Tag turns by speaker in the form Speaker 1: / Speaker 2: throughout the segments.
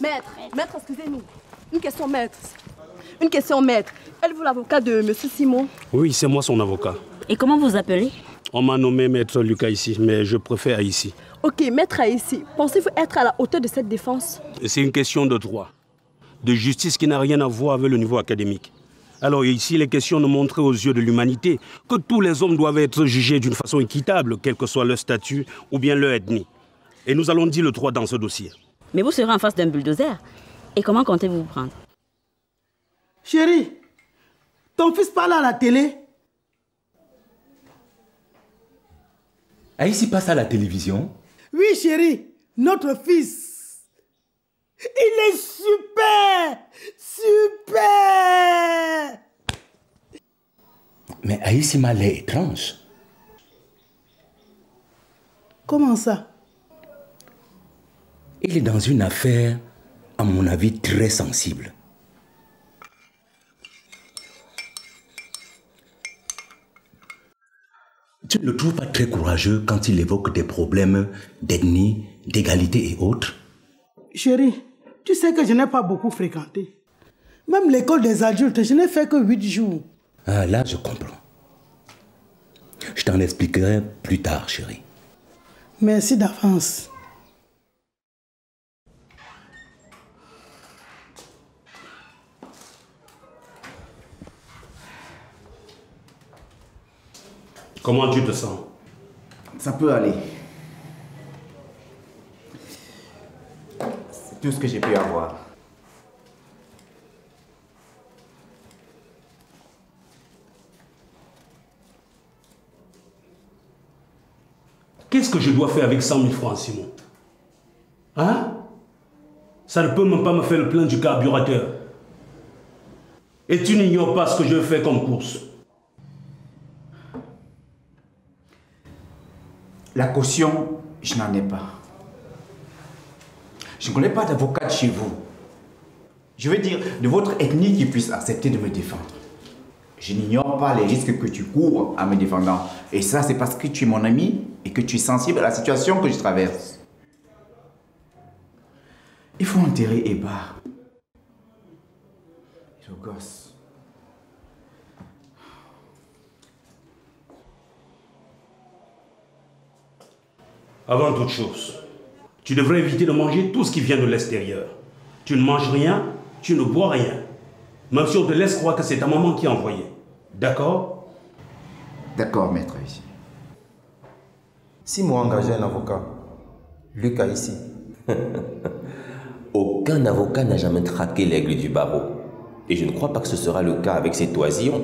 Speaker 1: Maître, excusez-nous. Une question, maître. Une question, maître. Êtes-vous l'avocat de M. Simon?
Speaker 2: Oui, c'est moi son avocat.
Speaker 3: Et comment vous appelez?
Speaker 2: On m'a nommé maître Lucas ici, mais je préfère ici.
Speaker 1: Ok, maître ici. Pensez-vous être à la hauteur de cette défense?
Speaker 2: C'est une question de droit, de justice qui n'a rien à voir avec le niveau académique. Alors ici, il est question de montrer aux yeux de l'humanité que tous les hommes doivent être jugés d'une façon équitable, quel que soit leur statut ou bien leur ethnie. Et nous allons dire le droit dans ce dossier.
Speaker 3: Mais vous serez en face d'un bulldozer. Et comment comptez-vous vous prendre?
Speaker 4: Chérie, ton fils parle à la télé.
Speaker 5: Aïssi passe à la télévision?
Speaker 4: Oui, chérie, notre fils. Il est super! Super!
Speaker 5: Mais Aïssi m'a l'air étrange.
Speaker 4: Comment ça?
Speaker 5: Il est dans une affaire, à mon avis, très sensible. Tu ne le trouves pas très courageux quand il évoque des problèmes d'ethnie, d'égalité et autres?
Speaker 4: Chérie, tu sais que je n'ai pas beaucoup fréquenté. Même l'école des adultes, je n'ai fait que 8 jours.
Speaker 5: Ah, là, je comprends. Je t'en expliquerai plus tard, chérie.
Speaker 4: Merci d'avance.
Speaker 2: Comment tu te sens?
Speaker 6: Ça peut aller. C'est tout ce que j'ai pu avoir.
Speaker 2: Qu'est-ce que je dois faire avec 100 000 francs, Simon? Hein? Ça ne peut même pas me faire le plein du carburateur. Et tu n'ignores pas ce que je fais comme course.
Speaker 6: La caution, je n'en ai pas. Je ne connais pas d'avocat chez vous. Je veux dire, de votre ethnie qui puisse accepter de me défendre. Je n'ignore pas les risques que tu cours en me défendant. Et ça, c'est parce que tu es mon ami et que tu es sensible à la situation que je traverse. Il faut enterrer Eba. Et le gosse.
Speaker 2: Avant toute chose, tu devrais éviter de manger tout ce qui vient de l'extérieur. Tu ne manges rien, tu ne bois rien. Même si on te laisse croire que c'est ta maman qui a envoyé. D'accord?
Speaker 6: D'accord, maître.
Speaker 7: Si moi engageais un avocat, Lucas ici.
Speaker 5: Aucun avocat n'a jamais traqué l'aigle du barreau. Et je ne crois pas que ce sera le cas avec cette oisillon.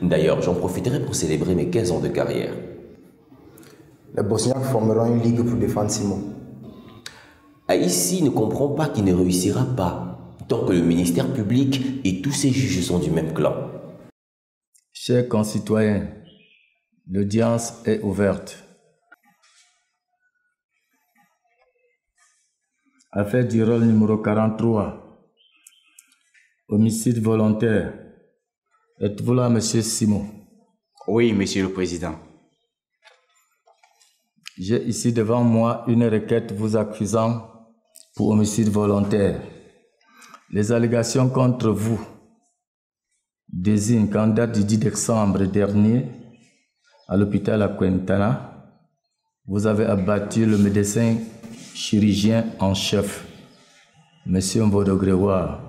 Speaker 5: D'ailleurs, j'en profiterai pour célébrer mes 15 ans de carrière.
Speaker 7: Les Bosniaques formeront une ligue pour défendre Simon.
Speaker 5: Aïssi ne comprend pas qu'il ne réussira pas, tant que le ministère public et tous ses juges sont du même clan.
Speaker 8: Chers concitoyens, l'audience est ouverte. Affaire du rôle numéro 43. Homicide volontaire. Êtes-vous là, monsieur Simon?
Speaker 6: Oui, monsieur le président.
Speaker 8: J'ai ici devant moi une requête vous accusant pour homicide volontaire. Les allégations contre vous désignent qu'en date du 10 décembre dernier, à l'hôpital à Quintana, vous avez abattu le médecin chirurgien en chef, M. Mvodogrewa.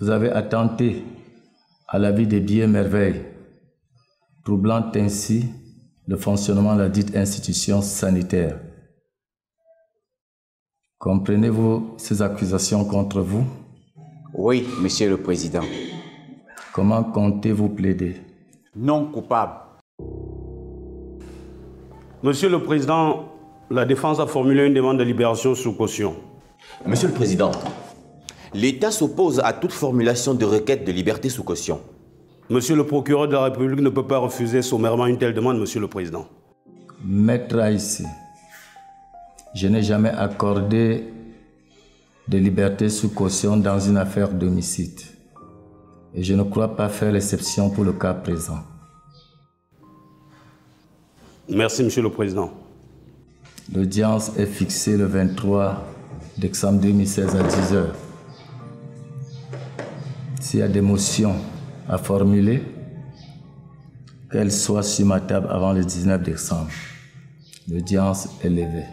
Speaker 8: Vous avez attenté à la vie des biens merveilles, troublant ainsi le fonctionnement de la dite institution sanitaire. Comprenez-vous ces accusations contre vous?
Speaker 6: Oui, monsieur le président.
Speaker 8: Comment comptez-vous plaider?
Speaker 6: Non coupable.
Speaker 2: Monsieur le Président, la défense a formulé une demande de libération sous caution.
Speaker 5: Monsieur le Président, l'État s'oppose à toute formulation de requête de liberté sous caution.
Speaker 2: Monsieur le procureur de la République ne peut pas refuser sommairement une telle demande, Monsieur le Président.
Speaker 8: Maître Aïssi, je n'ai jamais accordé de liberté sous caution dans une affaire d'homicide. Et je ne crois pas faire l'exception pour le cas présent.
Speaker 2: Merci, Monsieur le Président.
Speaker 8: L'audience est fixée le 23 décembre 2016 à 10 h. S'il y a des motions à formuler, qu'elles soient sur ma table avant le 19 décembre. L'audience est levée.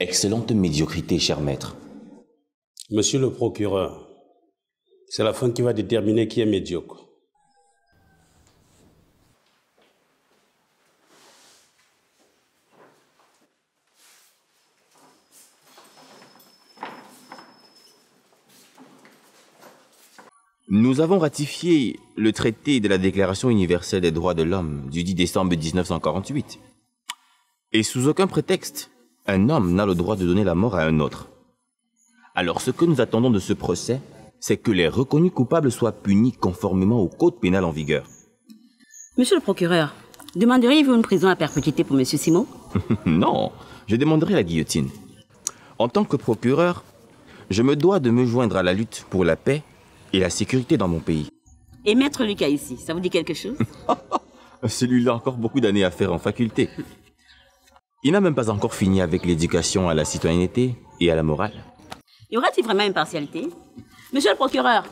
Speaker 5: Excellente médiocrité, cher maître.
Speaker 2: Monsieur le procureur, c'est la fin qui va déterminer qui est médiocre.
Speaker 5: Nous avons ratifié le traité de la Déclaration universelle des droits de l'homme du 10 décembre 1948. Et sous aucun prétexte, un homme n'a le droit de donner la mort à un autre. Alors ce que nous attendons de ce procès, c'est que les reconnus coupables soient punis conformément au code pénal en vigueur.
Speaker 3: Monsieur le procureur, demanderiez-vous une prison à perpétuité pour monsieur Simon?
Speaker 5: Non, je demanderai la guillotine. En tant que procureur, je me dois de me joindre à la lutte pour la paix et la sécurité dans mon pays.
Speaker 3: Et maître Lucas ici, ça vous dit quelque chose?
Speaker 5: Celui-là a encore beaucoup d'années à faire en faculté. Il n'a même pas encore fini avec l'éducation à la citoyenneté et à la morale.
Speaker 3: Y aura-t-il vraiment une partialité? Monsieur le procureur.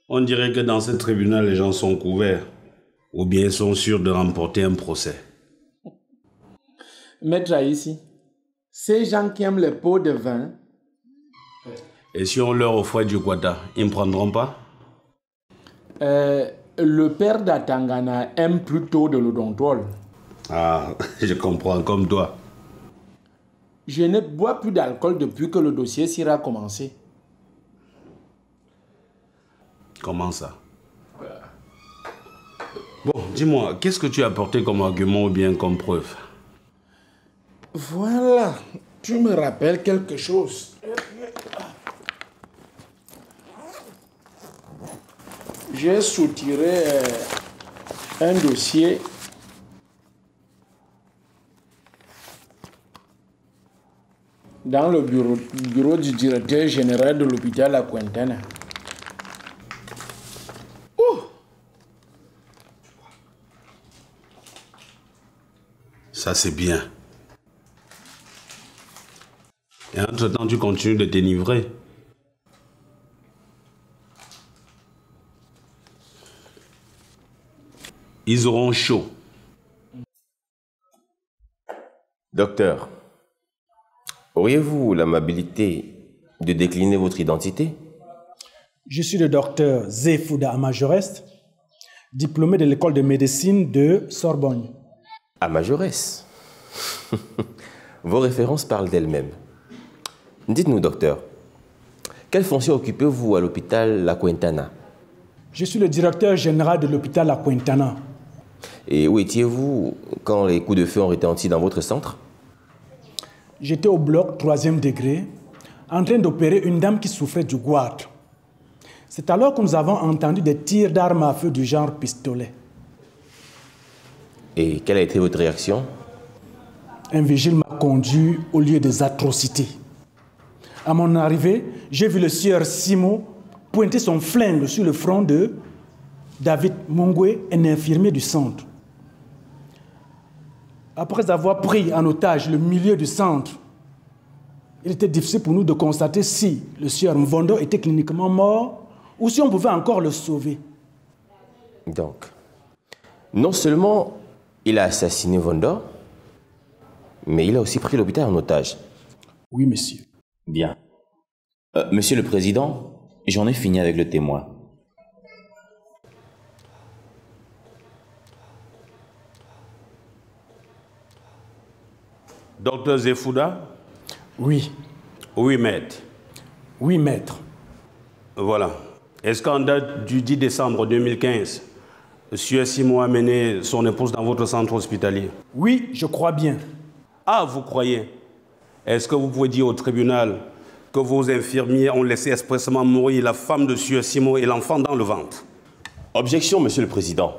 Speaker 2: On dirait que dans ce tribunal, les gens sont couverts. Ou bien sont sûrs de remporter un procès.
Speaker 9: Maître ici, ces gens qui aiment les pots de vin...
Speaker 2: Et si on leur offre du Guata, ils ne prendront pas?
Speaker 9: Le père d'Atangana aime plutôt de l'odontol.
Speaker 2: Ah, je comprends, comme toi.
Speaker 9: Je ne bois plus d'alcool depuis que le dossier Syrah a commencé.
Speaker 2: Comment ça? Bon, dis-moi, qu'est-ce que tu as apporté comme argument ou bien comme preuve?
Speaker 9: Voilà, tu me rappelles quelque chose. J'ai soutiré un dossier dans le bureau du directeur général de l'hôpital à Quintana.
Speaker 2: Ça, c'est bien. Et entre-temps, tu continues de t'enivrer. Ils auront chaud.
Speaker 5: Docteur, auriez-vous l'amabilité de décliner votre identité?
Speaker 4: Je suis le docteur Zefouda Amajorest, diplômé de l'école de médecine de Sorbonne.
Speaker 5: Amajorest. Vos références parlent d'elles-mêmes. Dites-nous, docteur, quelle fonction occupez-vous à l'hôpital La Quintana?
Speaker 4: Je suis le directeur général de l'hôpital La Quintana.
Speaker 5: Et où étiez-vous quand les coups de feu ont retenti dans votre centre?
Speaker 4: J'étais au bloc 3e degré, en train d'opérer une dame qui souffrait du goitre. C'est alors que nous avons entendu des tirs d'armes à feu du genre pistolet.
Speaker 5: Et quelle a été votre réaction?
Speaker 4: Un vigile m'a conduit au lieu des atrocités. À mon arrivée, j'ai vu le sieur Simon pointer son flingue sur le front de David Mongwe, un infirmier du centre. Après avoir pris en otage le milieu du centre, il était difficile pour nous de constater si le sieur Mvondo était cliniquement mort ou si on pouvait encore le sauver.
Speaker 5: Donc, non seulement il a assassiné Mvondo, mais il a aussi pris l'hôpital en otage.
Speaker 4: Oui, monsieur.
Speaker 5: Bien. Monsieur le Président, j'en ai fini avec le témoin.
Speaker 2: Docteur Zefouda?
Speaker 4: Oui.
Speaker 2: Oui, maître.
Speaker 4: Oui, maître.
Speaker 2: Voilà. Est-ce qu'en date du 10 décembre 2015, M. Simon a mené son épouse dans votre centre hospitalier?
Speaker 4: Oui, je crois bien.
Speaker 2: Ah, vous croyez? Est-ce que vous pouvez dire au tribunal que vos infirmiers ont laissé expressément mourir la femme de M. Simon et l'enfant dans le ventre?
Speaker 5: Objection, Monsieur le Président.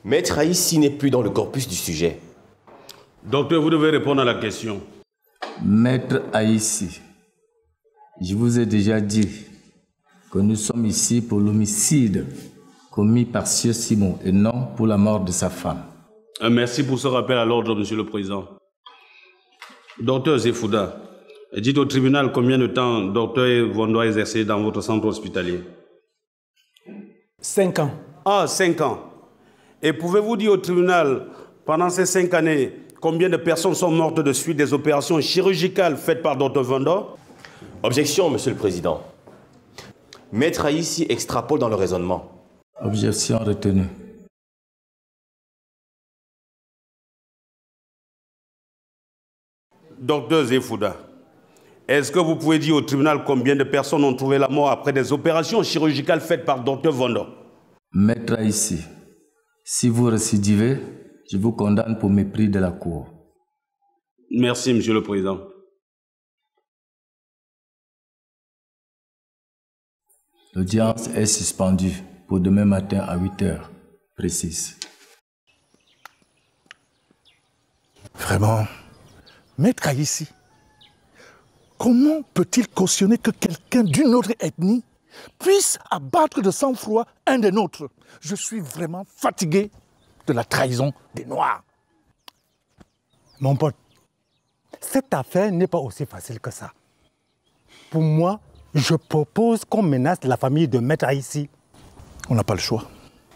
Speaker 5: Maître Haïssi n'est plus dans le corpus du sujet.
Speaker 2: Docteur, vous devez répondre à la question.
Speaker 8: Maître Haïssi, je vous ai déjà dit que nous sommes ici pour l'homicide commis par Sieur Simon et non pour la mort de sa femme.
Speaker 2: Merci pour ce rappel à l'ordre, Monsieur le Président. Docteur Zefouda, dites au tribunal combien de temps Docteur Vondo a exercé dans votre centre hospitalier.
Speaker 4: 5 ans.
Speaker 2: Ah, 5 ans. Et pouvez-vous dire au tribunal, pendant ces 5 années, combien de personnes sont mortes de suite des opérations chirurgicales faites par Dr Vondo?
Speaker 5: Objection, Monsieur le Président. Maître Haïssi extrapole dans le raisonnement.
Speaker 8: Objection retenue.
Speaker 2: Docteur Zefouda, est-ce que vous pouvez dire au tribunal combien de personnes ont trouvé la mort après des opérations chirurgicales faites par Dr Vondo?
Speaker 8: Maître Haïssi, si vous récidivez, je vous condamne pour mépris de la Cour.
Speaker 2: Merci, Monsieur le Président.
Speaker 8: L'audience est suspendue pour demain matin à 8 h précise.
Speaker 10: Vraiment, Maître Haïssi, comment peut-il cautionner que quelqu'un d'une autre ethnie puisse abattre de sang-froid un des nôtres? Je suis vraiment fatigué de la trahison des Noirs.
Speaker 11: Mon pote, cette affaire n'est pas aussi facile que ça. Pour moi, je propose qu'on menace la famille de Maître Haïssi.
Speaker 10: On n'a pas le choix.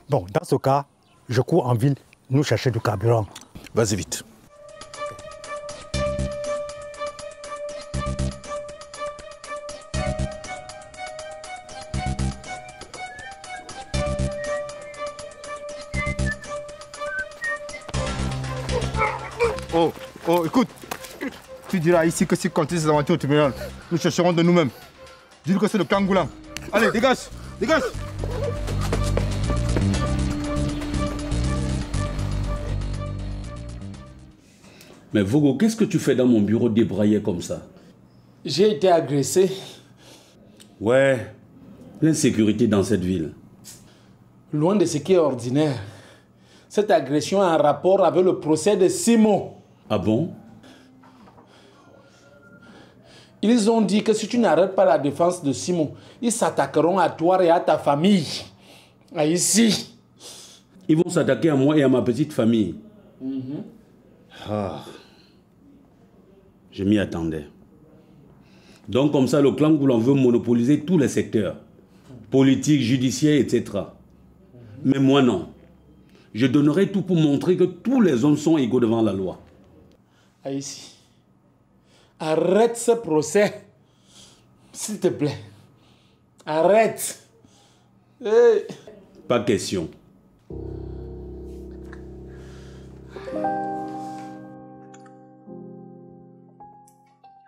Speaker 11: Bon, dans ce cas, je cours en ville nous chercher du carburant.
Speaker 10: Vas-y vite.
Speaker 12: Oh, écoute, tu diras ici que si continue ces aventures au tribunal, nous chercherons de nous-mêmes. Dis-lui que c'est le Kangoulan. Allez, dégage, dégage.
Speaker 2: Mais Vogo, qu'est-ce que tu fais dans mon bureau débraillé comme ça?
Speaker 9: J'ai été agressé.
Speaker 2: Ouais, l'insécurité dans cette ville.
Speaker 9: Loin de ce qui est ordinaire. Cette agression a un rapport avec le procès de Simon.
Speaker 2: Ah bon?
Speaker 9: Ils ont dit que si tu n'arrêtes pas la défense de Simon, ils s'attaqueront à toi et à ta famille. Ici.
Speaker 2: Ils vont s'attaquer à moi et à ma petite famille. Ah. Je m'y attendais. Donc comme ça, le clan Goulan veut monopoliser tous les secteurs. Politique, judiciaire, etc. Mais moi non. Je donnerai tout pour montrer que tous les hommes sont égaux devant la loi.
Speaker 9: Ici. Arrête ce procès. S'il te plaît. Arrête. Hey.
Speaker 2: Pas question.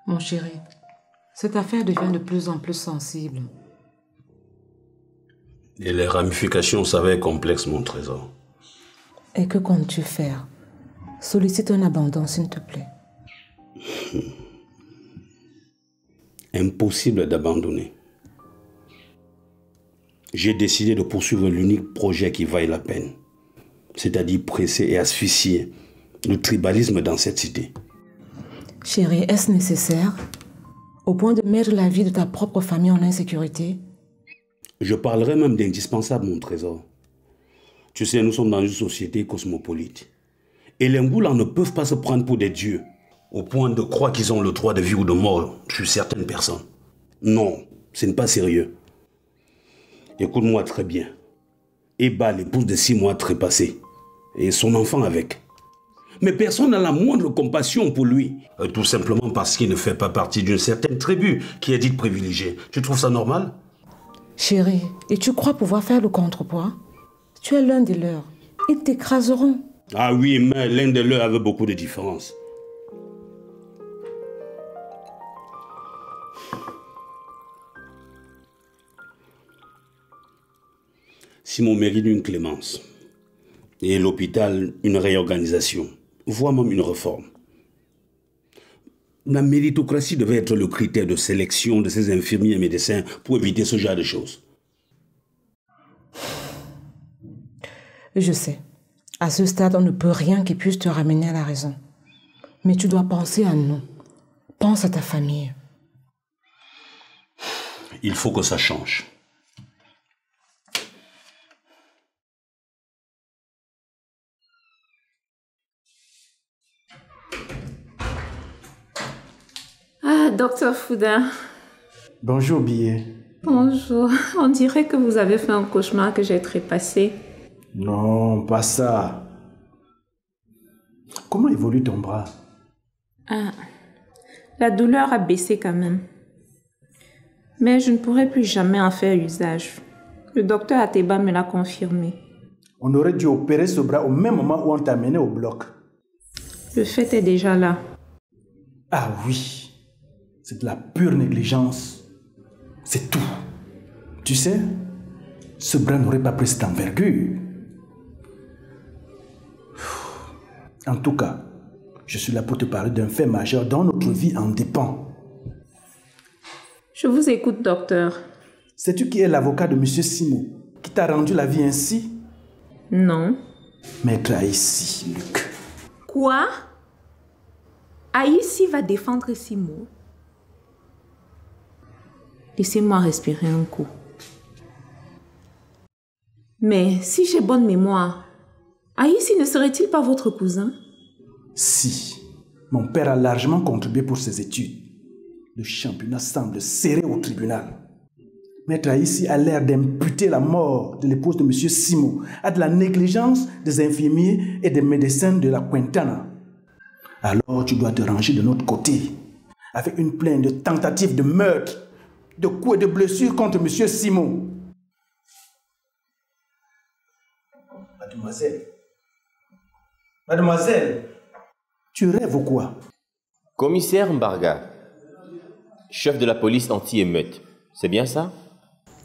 Speaker 13: Mon chéri, cette affaire devient de plus en plus sensible.
Speaker 2: Et les ramifications s'avèrent complexes, mon trésor.
Speaker 13: Et que comptes-tu faire? Sollicite un abandon, s'il te plaît.
Speaker 2: Impossible d'abandonner. J'ai décidé de poursuivre l'unique projet qui vaille la peine, c'est-à-dire presser et asphyxier le tribalisme dans cette cité.
Speaker 13: Chérie, est-ce nécessaire? Au point de mettre la vie de ta propre famille en insécurité?
Speaker 2: Je parlerai même d'indispensable, mon trésor. Tu sais, nous sommes dans une société cosmopolite. Et les Ngoulans ne peuvent pas se prendre pour des dieux, au point de croire qu'ils ont le droit de vie ou de mort sur certaines personnes. Non, ce n'est pas sérieux. Écoute-moi très bien. Eba, l'épouse de 6 mois trépassée, et son enfant avec. Mais personne n'a la moindre compassion pour lui. Tout simplement parce qu'il ne fait pas partie d'une certaine tribu qui est dite privilégiée. Tu trouves ça normal?
Speaker 13: Chérie, et tu crois pouvoir faire le contrepoids? Tu es l'un des leurs. Ils t'écraseront.
Speaker 2: Ah oui, mais l'un des leurs avait beaucoup de différences. Simon mérite une clémence. Et l'hôpital, une réorganisation, voire même une réforme. La méritocratie devait être le critère de sélection de ces infirmiers et médecins pour éviter ce genre de choses.
Speaker 13: Je sais. À ce stade, on ne peut rien qui puisse te ramener à la raison. Mais tu dois penser à nous. Pense à ta famille.
Speaker 2: Il faut que ça change.
Speaker 14: Ah, docteur Fouda.
Speaker 4: Bonjour, Billet.
Speaker 14: Bonjour. On dirait que vous avez fait un cauchemar que j'ai trépassé.
Speaker 4: Non, pas ça. Comment évolue ton bras?
Speaker 14: Ah, la douleur a baissé quand même. Mais je ne pourrai plus jamais en faire usage. Le docteur Ateba me l'a confirmé.
Speaker 4: On aurait dû opérer ce bras au même moment où on t'a amené au bloc.
Speaker 14: Le fait est déjà là.
Speaker 4: Ah oui, c'est de la pure négligence. C'est tout. Tu sais, ce bras n'aurait pas pris cette envergure. En tout cas, je suis là pour te parler d'un fait majeur dont notre vie en dépend.
Speaker 14: Je vous écoute, docteur.
Speaker 4: Sais-tu qui est l'avocat de M. Simo, qui t'a rendu la vie ainsi?
Speaker 14: Non.
Speaker 4: Maître Aïssi, Luc.
Speaker 14: Quoi? Aïssi va défendre Simo? Laissez-moi respirer un coup. Mais si j'ai bonne mémoire, Aïssi ne serait-il pas votre cousin?
Speaker 4: Si. Mon père a largement contribué pour ses études. Le championnat semble serré au tribunal. Maître Aïssi a l'air d'imputer la mort de l'épouse de M. Simo à de la négligence des infirmiers et des médecins de la Quintana. Alors tu dois te ranger de notre côté, avec une plainte de tentative de meurtre, de coups et de blessures contre M. Simo. Mademoiselle, Mademoiselle, tu rêves ou quoi?
Speaker 5: Commissaire Mbarga, chef de la police anti-émeute, c'est bien ça?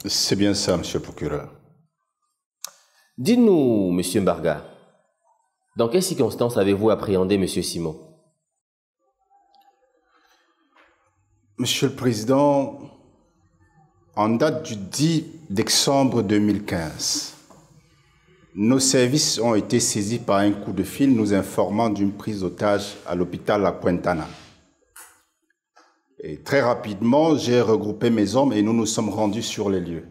Speaker 15: C'est bien ça, monsieur le procureur.
Speaker 5: Dites-nous, monsieur Mbarga, dans quelles circonstances avez-vous appréhendé monsieur Simon?
Speaker 15: Monsieur le Président, en date du 10 décembre 2015, nos services ont été saisis par un coup de fil nous informant d'une prise d'otage à l'hôpital La Quintana. Et très rapidement, j'ai regroupé mes hommes et nous nous sommes rendus sur les lieux.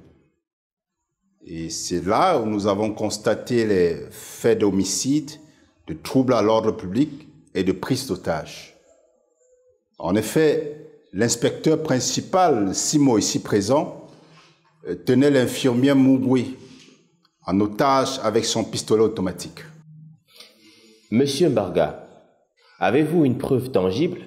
Speaker 15: Et c'est là où nous avons constaté les faits d'homicide, de troubles à l'ordre public et de prise d'otage. En effet, l'inspecteur principal, Simo ici présent, tenait l'infirmière Mugwe en otage avec son pistolet automatique.
Speaker 5: Monsieur Mbarga, avez-vous une preuve tangible?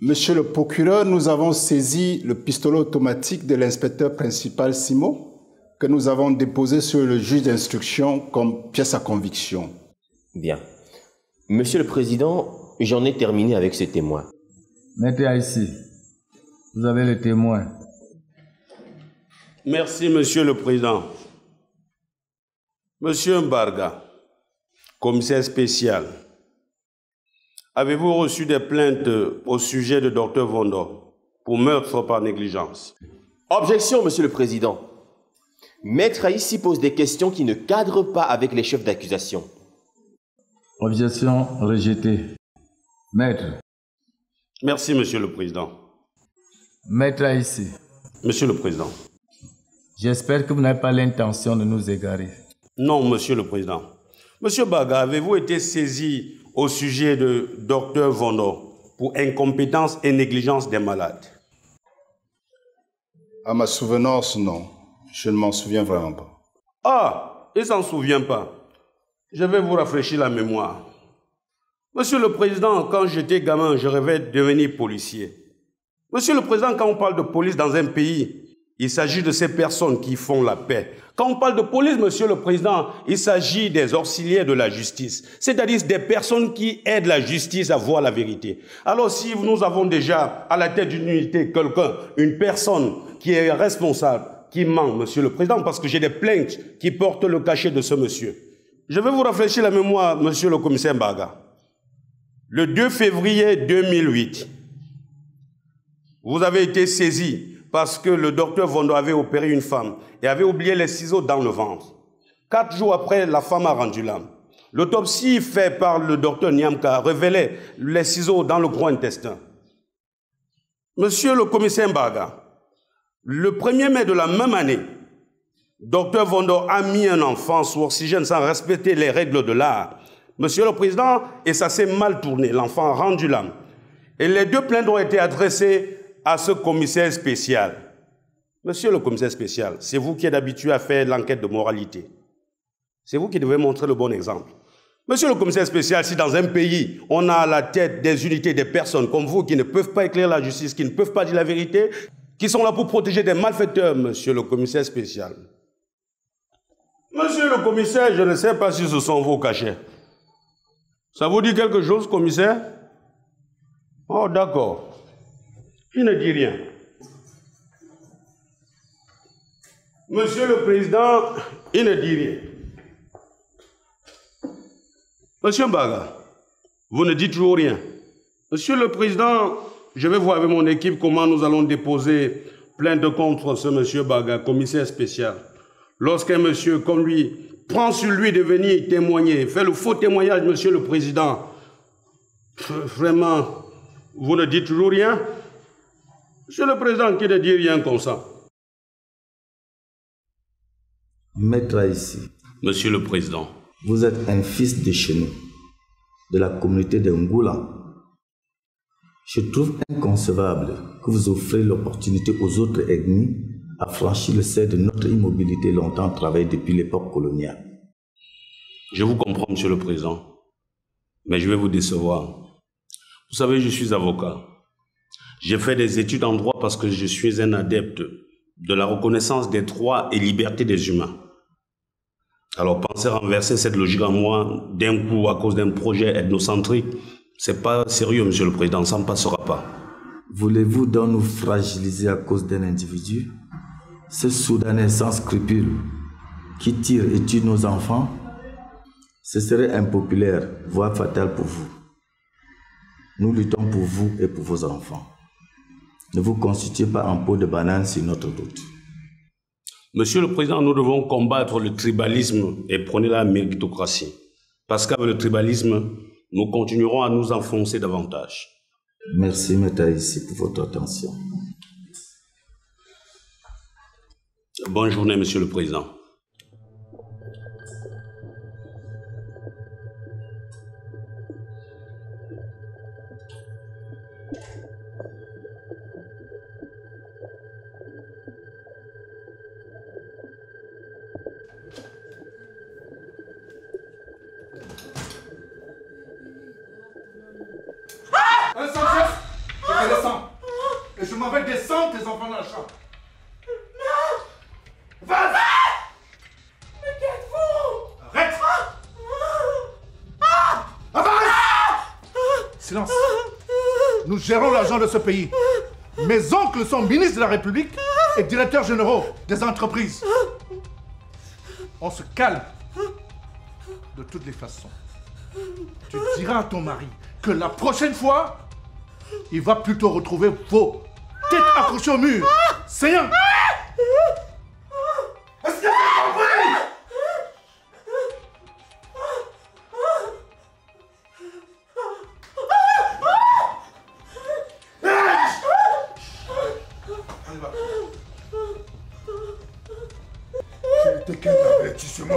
Speaker 15: Monsieur le procureur, nous avons saisi le pistolet automatique de l'inspecteur principal Simo que nous avons déposé sur le juge d'instruction comme pièce à conviction.
Speaker 5: Bien. Monsieur le Président, j'en ai terminé avec ce témoin.
Speaker 8: Mettez ici. Vous avez le témoin.
Speaker 2: Merci, Monsieur le Président. Monsieur Mbarga, commissaire spécial, avez-vous reçu des plaintes au sujet de Dr Vondo pour meurtre par négligence?
Speaker 5: Objection, Monsieur le Président. Maître Aïssi pose des questions qui ne cadrent pas avec les chefs d'accusation.
Speaker 8: Objection rejetée. Maître.
Speaker 2: Merci, Monsieur le Président.
Speaker 8: Maître Aïssi.
Speaker 2: Monsieur le Président.
Speaker 8: J'espère que vous n'avez pas l'intention de nous égarer.
Speaker 2: Non, Monsieur le Président. Monsieur Baga, avez-vous été saisi au sujet de Dr Vondo pour incompétence et négligence des malades?
Speaker 15: À ma souvenance, non. Je ne m'en souviens vraiment pas.
Speaker 2: Ah, il ne s'en souvient pas. Je vais vous rafraîchir la mémoire. Monsieur le Président, quand j'étais gamin, je rêvais de devenir policier. Monsieur le Président, quand on parle de police dans un pays, il s'agit de ces personnes qui font la paix. Quand on parle de police, Monsieur le Président, il s'agit des auxiliaires de la justice, c'est-à-dire des personnes qui aident la justice à voir la vérité. Alors si nous avons déjà à la tête d'une unité quelqu'un, une personne qui est responsable, qui ment, Monsieur le Président, parce que j'ai des plaintes qui portent le cachet de ce monsieur. Je vais vous rafraîchir la mémoire, Monsieur le commissaire Mbarga. Le 2 février 2008, vous avez été saisi parce que le docteur Vondo avait opéré une femme et avait oublié les ciseaux dans le ventre. 4 jours après, la femme a rendu l'âme. L'autopsie faite par le docteur Niamka révélait les ciseaux dans le gros intestin. Monsieur le commissaire Mbaga, le 1er mai de la même année, docteur Vondo a mis un enfant sous oxygène sans respecter les règles de l'art. Monsieur le Président, et ça s'est mal tourné, l'enfant a rendu l'âme. Et les 2 plaintes ont été adressées à ce commissaire spécial. Monsieur le commissaire spécial, c'est vous qui êtes habitué à faire l'enquête de moralité. C'est vous qui devez montrer le bon exemple. Monsieur le commissaire spécial, si dans un pays, on a à la tête des unités, des personnes comme vous qui ne peuvent pas éclairer la justice, qui ne peuvent pas dire la vérité, qui sont là pour protéger des malfaiteurs, monsieur le commissaire spécial. Monsieur le commissaire, je ne sais pas si ce sont vos cachets. Ça vous dit quelque chose, commissaire? Oh, d'accord. Il ne dit rien. Monsieur le Président, il ne dit rien. Monsieur Mbaga, vous ne dites toujours rien. Monsieur le Président, je vais voir avec mon équipe comment nous allons déposer plainte contre ce monsieur Baga, commissaire spécial. Lorsqu'un monsieur comme lui prend sur lui de venir témoigner, fait le faux témoignage, monsieur le Président, vraiment, vous ne dites toujours rien? Monsieur le Président, qui ne dit rien comme ça?
Speaker 8: Maître ici.
Speaker 2: Monsieur le Président.
Speaker 8: Vous êtes un fils de chez nous, de la communauté de Ngoula. Je trouve inconcevable que vous offrez l'opportunité aux autres ethnies à franchir le seuil de notre immobilité longtemps travaillée depuis l'époque coloniale.
Speaker 2: Je vous comprends, monsieur le Président, mais je vais vous décevoir. Vous savez, je suis avocat. J'ai fait des études en droit parce que je suis un adepte de la reconnaissance des droits et libertés des humains. Alors, penser renverser cette logique en moi d'un coup à cause d'un projet ethnocentrique, c'est pas sérieux, monsieur le Président, ça ne passera pas.
Speaker 8: Voulez-vous donc nous fragiliser à cause d'un individu? Ce Soudanais sans scrupules qui tire et tue nos enfants? Ce serait impopulaire, voire fatal pour vous. Nous luttons pour vous et pour vos enfants. Ne vous constituez pas en peau de banane sur notre route.
Speaker 2: Monsieur le Président, nous devons combattre le tribalisme et prôner la méritocratie. Parce qu'avec le tribalisme, nous continuerons à nous enfoncer davantage.
Speaker 8: Merci, Maître ici, pour votre attention.
Speaker 2: Bonne journée, Monsieur le Président.
Speaker 10: Un sang, chef, je te descends. Et je m'en vais descendre tes enfants dans la chambre. Non. Vas-y. Mais qui êtes-vous? Arrête. Avance. Silence. Nous gérons l'argent de ce pays. Mes oncles sont ministres de la République et directeurs généraux des entreprises. On se calme. De toutes les façons. Tu diras à ton mari que la prochaine fois, il va plutôt retrouver vos têtes accrochées au mur. Seigneur! Est-ce que tu as compris? C'était quel avertissement?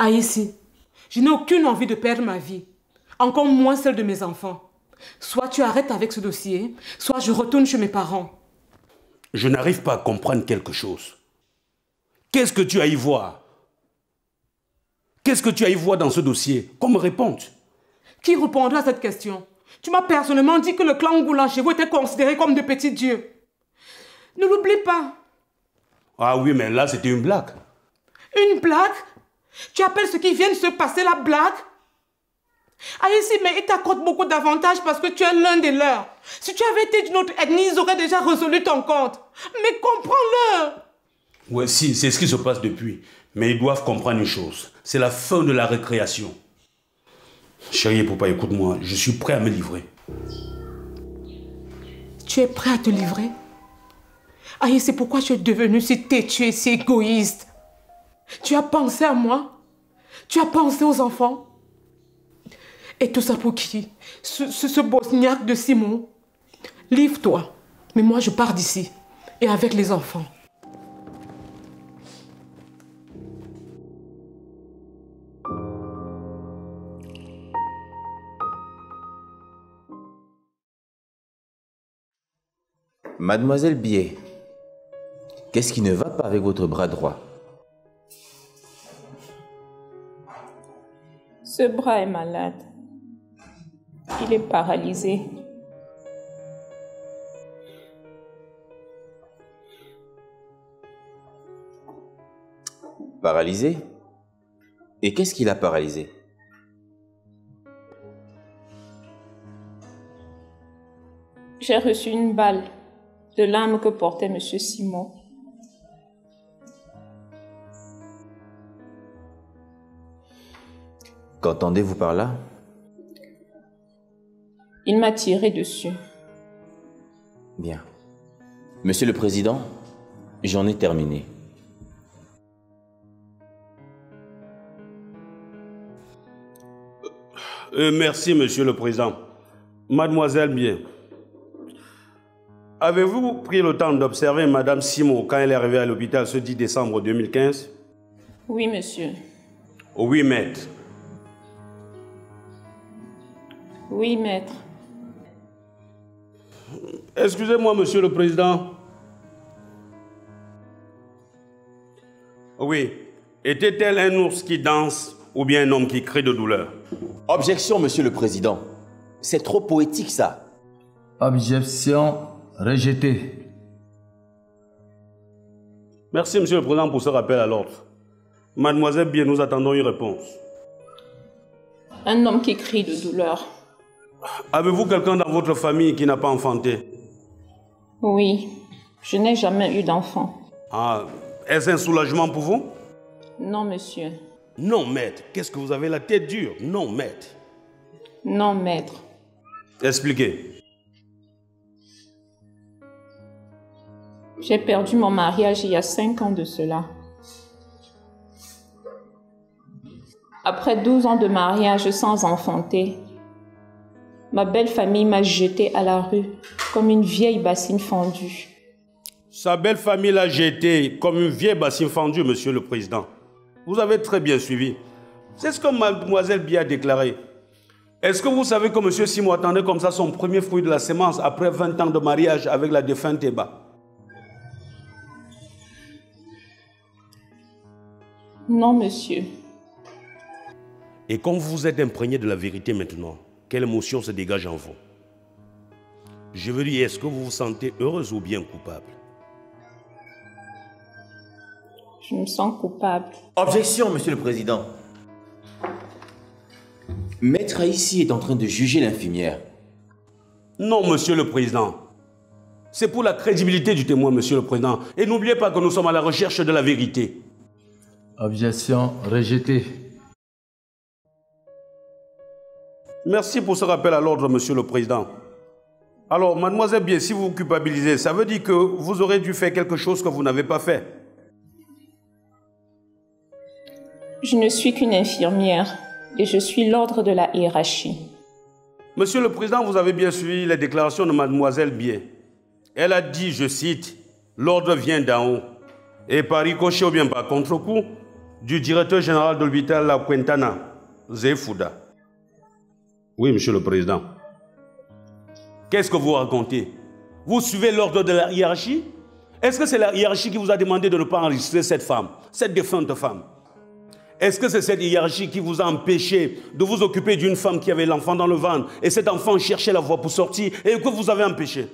Speaker 13: Ici, je n'ai aucune envie de perdre ma vie, encore moins celle de mes enfants. Soit tu arrêtes avec ce dossier, soit je retourne chez mes parents.
Speaker 2: Je n'arrive pas à comprendre quelque chose. Qu'est-ce que tu as y voir? Qu'est-ce que tu as y voir dans ce dossier? Qu'on me réponde.
Speaker 13: Qui répondra à cette question? Tu m'as personnellement dit que le clan Ngoulan chez vous était considéré comme de petits dieux. Ne l'oublie pas.
Speaker 2: Ah oui, mais là, c'était une blague.
Speaker 13: Une blague? Tu appelles ce qui vient de se passer la blague? Aïssi, mais ils t'accordent beaucoup d'avantages parce que tu es l'un des leurs. Si tu avais été d'une autre ethnie, ils auraient déjà résolu ton compte. Mais comprends-le.
Speaker 2: Oui, si, c'est ce qui se passe depuis. Mais ils doivent comprendre une chose. C'est la fin de la récréation. Chérie, papa, écoute-moi. Je suis prêt à me livrer.
Speaker 13: Tu es prêt à te livrer? Aïe, c'est pourquoi tu es devenu si têtu et si égoïste. Tu as pensé à moi? Tu as pensé aux enfants? Et tout ça pour qui? Ce bosniaque de Simon? Livre-toi. Mais moi, je pars d'ici. Et avec les enfants.
Speaker 5: Mademoiselle Biais, qu'est-ce qui ne va pas avec votre bras droit?
Speaker 14: Ce bras est malade. Il est paralysé.
Speaker 5: Paralysé? Et qu'est-ce qui l'a paralysé?
Speaker 14: J'ai reçu une balle de l'arme que portait M. Simon.
Speaker 5: Qu'entendez-vous par là?
Speaker 14: Il m'a tiré dessus.
Speaker 5: Bien. Monsieur le Président, j'en ai terminé.
Speaker 2: Merci, Monsieur le Président. Mademoiselle Biais, avez-vous pris le temps d'observer Madame Simon quand elle est arrivée à l'hôpital ce 10 décembre 2015?
Speaker 14: Oui, monsieur.
Speaker 2: Oui, maître.
Speaker 14: Oui, maître.
Speaker 2: Excusez-moi, Monsieur le Président. Oui. Était-elle un ours qui danse ou bien un homme qui crie de douleur?
Speaker 5: Objection, Monsieur le Président. C'est trop poétique, ça.
Speaker 8: Objection rejetée.
Speaker 2: Merci, Monsieur le Président, pour ce rappel à l'ordre. Mademoiselle Biais, nous attendons une réponse.
Speaker 14: Un homme qui crie de douleur.
Speaker 2: Avez-vous quelqu'un dans votre famille qui n'a pas enfanté?
Speaker 14: Oui, je n'ai jamais eu d'enfant.
Speaker 2: Ah, est-ce un soulagement pour vous?
Speaker 14: Non, monsieur.
Speaker 2: Non, maître. Qu'est-ce que vous avez la tête dure? Non, maître.
Speaker 14: Non, maître.
Speaker 2: Expliquez.
Speaker 14: J'ai perdu mon mariage il y a 5 ans de cela. Après 12 ans de mariage sans enfanter, ma belle famille m'a jetée à la rue comme une vieille bassine fendue.
Speaker 2: Sa belle famille l'a jetée comme une vieille bassine fendue, Monsieur le Président. Vous avez très bien suivi. C'est ce que Mademoiselle Biais a déclaré. Est-ce que vous savez que M. Simon attendait comme ça son premier fruit de la semence après 20 ans de mariage avec la défunte Eba?
Speaker 14: Non, monsieur.
Speaker 2: Et quand vous êtes imprégné de la vérité maintenant, quelle émotion se dégage en vous? Je veux dire, est-ce que vous vous sentez heureuse ou bien coupable?
Speaker 14: Je me sens coupable.
Speaker 5: Objection, Monsieur le Président. Maître Aïssi est en train de juger l'infirmière.
Speaker 2: Non, Monsieur le Président. C'est pour la crédibilité du témoin, Monsieur le Président. Et n'oubliez pas que nous sommes à la recherche de la vérité.
Speaker 8: Objection rejetée.
Speaker 2: Merci pour ce rappel à l'ordre, Monsieur le Président. Alors, Mademoiselle Biais, si vous vous culpabilisez, ça veut dire que vous aurez dû faire quelque chose que vous n'avez pas fait.
Speaker 14: Je ne suis qu'une infirmière et je suis l'ordre de la hiérarchie.
Speaker 2: Monsieur le Président, vous avez bien suivi les déclarations de Mademoiselle Biais. Elle a dit, je cite, « L'ordre vient d'en haut » et par ricochet ou bien par contre-coup du directeur général de l'hôpital La Quintana, Zefouda. Oui, Monsieur le Président. Qu'est-ce que vous racontez? Vous suivez l'ordre de la hiérarchie? Est-ce que c'est la hiérarchie qui vous a demandé de ne pas enregistrer cette femme, cette défunte femme? Est-ce que c'est cette hiérarchie qui vous a empêché de vous occuper d'une femme qui avait l'enfant dans le ventre et cet enfant cherchait la voie pour sortir et que vous avez empêché?